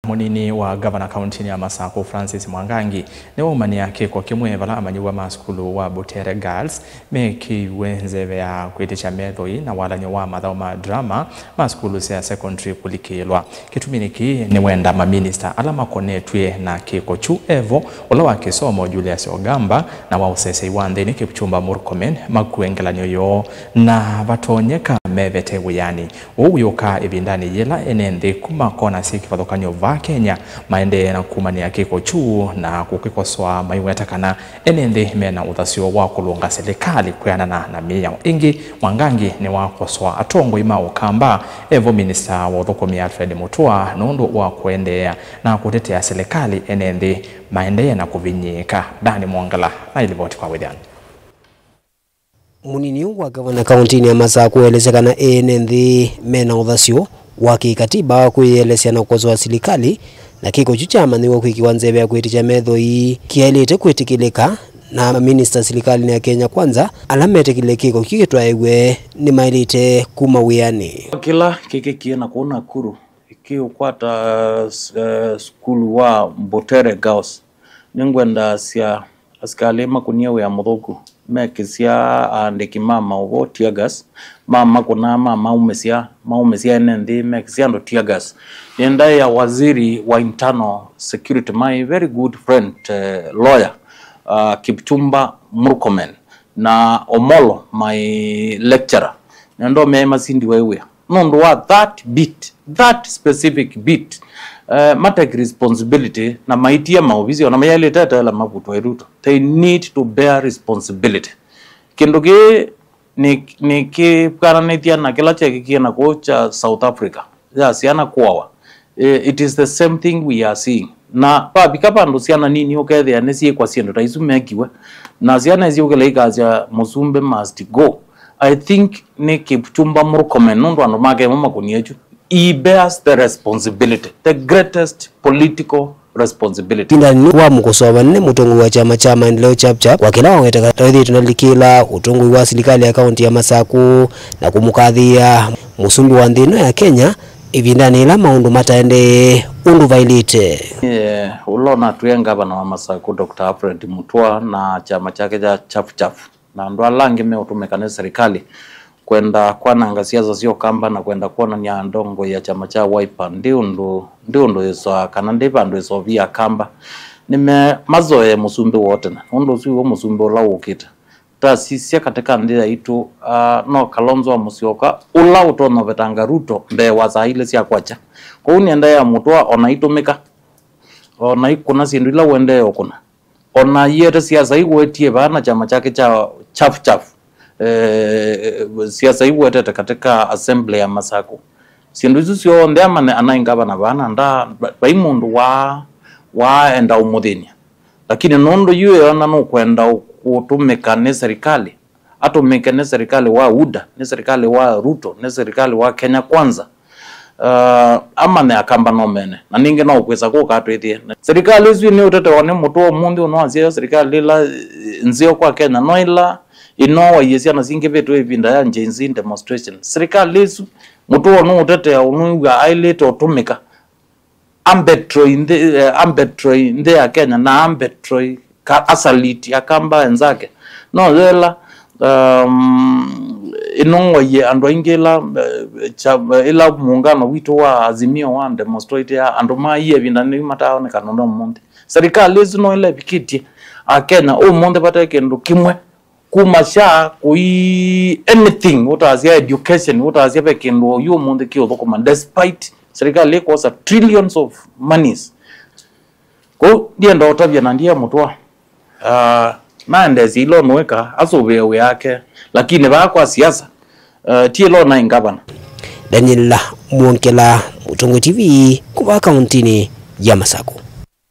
Munini wa Governor County ya Masako Francis Mwangangi ni umania kiko kimwe vala amanyiwa maskulu wa Butere Girls meki wenzeve ya kwetisha medhoi na wala nyewa madhauma drama maskulu ya secondary kulikilwa. Kituminiki ni wenda maminister alama konetwe na kiko chu evo ulawa kisomo Julius Ogamba na wausese iwande ni Kipchumba Murkomen makuengela nyoyo na batonyeka mevete wiyani. Uyoka ibindani yela enende kumakona siki fathokanyo Kenya maende na kumani ya kiko chu na kukikoswa mayuetakana enende mena utasio wa kulunga serikali kuyanana na miya ingi. Mwangangi ni wakoswa atongo ima Okamba evo minister wa Udhokomi Alfred Mutua nondo wa kuendea na kutetea serikali enende maende na kuvinyika. Dani Mwangala na ilivoti kwa wedani. Munini wa Governor County ya Masako elezekana enende mena utasio wakikatiba kuielesea na ukozo wa serikali na kiko chuchama niwo kuikiwanzebe ya kuitisha medhoi kielete kuitikilika na minister serikali ya Kenya Kwanza alamete kile kiko kikitwa ewe ni mailite kuma wiyani kila kike kiena kuona kuru ikiukwata skulu wa Butere Girls ningwenda sia askalema kuniewe ya mudhoku mekisia andeki mama obo tiagas mama kuna mama umesia enende mekisia ndo tiagas yenda ya waziri wa internal security, my very good friend lawyer Kipchumba Murkomen na Omolo my lecturer nendo mema sindi wewe nondo wa that specific bit take responsibility na maitia maovizi na mayale tata la mabuto eruto. They need to bear responsibility. Kindoge ni ke karanetia na kila cheki na kocha South Africa ya siana kuwa it is the same thing we are seeing na pa bikapa ndo siana nini okethe ya nesi kwa siendo taisu mekiwe na siana ezi okeleika ya Muzumbe must go. I think ni Kipchumba Murkomen nondo ando make mama kuniechu. He bears the responsibility, the greatest political responsibility. Ndani wa mkosoa wanne mutongo wa chama maendeleo chapchap wakila wangetaka tawidhi tunalikila utongo wa serikali ya kaunti ya Masako na kumukadhia musumbi wa ndino ya Kenya ivindani ila maundu mataende undu vailite. Ulona tuyenga bana wa Masako Dr. Alfred Mutua na chama chake cha chafu na ndo alange meutumekane serikali kwenda kwa nangasia za sio kamba na kwenda kuona nyandongo ya chama cha Wiper ndio ndo yeso kanandepa ndo yeso via kamba nime mazoe musumbi wote na ndo siwo musumbi ola ukita ta sisia katika ndia itu no Kalonzo wa Musyoka ula utono vetanga Ruto mbe waza ile sia kwacha kwa unienda ya Mutua onaitumika ona ikuna sindila wende yokuna ona yete siasa igwetie bana chama chake cha chafu siasa hiyo hata katika assembly ya Masako sinduzu sio ndema anaingaba na bana nda baimundu wa enda umudinya lakini nondo yue ana no kwenda kutumika ne serikali atumika ne serikali wa UDA ne serikali wa Ruto ne serikali wa Kenya Kwanza ama ne akamba no mene na ninge no kwesa ko katwethie serikali zwi ni utete wane muto mundi unoanzia serikali la nzio kwa Kenya no ila inowa yesi anazinge vetu evinda ya njenzi demonstration serikali lesu mutu wonu utete ya unuga ailete otumika ambetroi inde ya Kenya na ambetroi ka asaliti akamba enzake no zela inonwa ye ando ingela ila muungano witu wa Azimio wa demonstrate ya ando mai evinda ni mataone kanondo monde serikali lesu no ile bikiti akenya o monde batake ndo kimwe kumasha kui anything utazia education utazia pekendo yo monde ki Udhokomi despite serikali iko sa trillions of monies ko ndienda otabia na ndia Mutua maandezi ilo nweka asobewe yake lakini ba kwa siasa tielo na ingabana. Daniela Mwonkela, Mutongo TV, kwa kaunti ya Masako.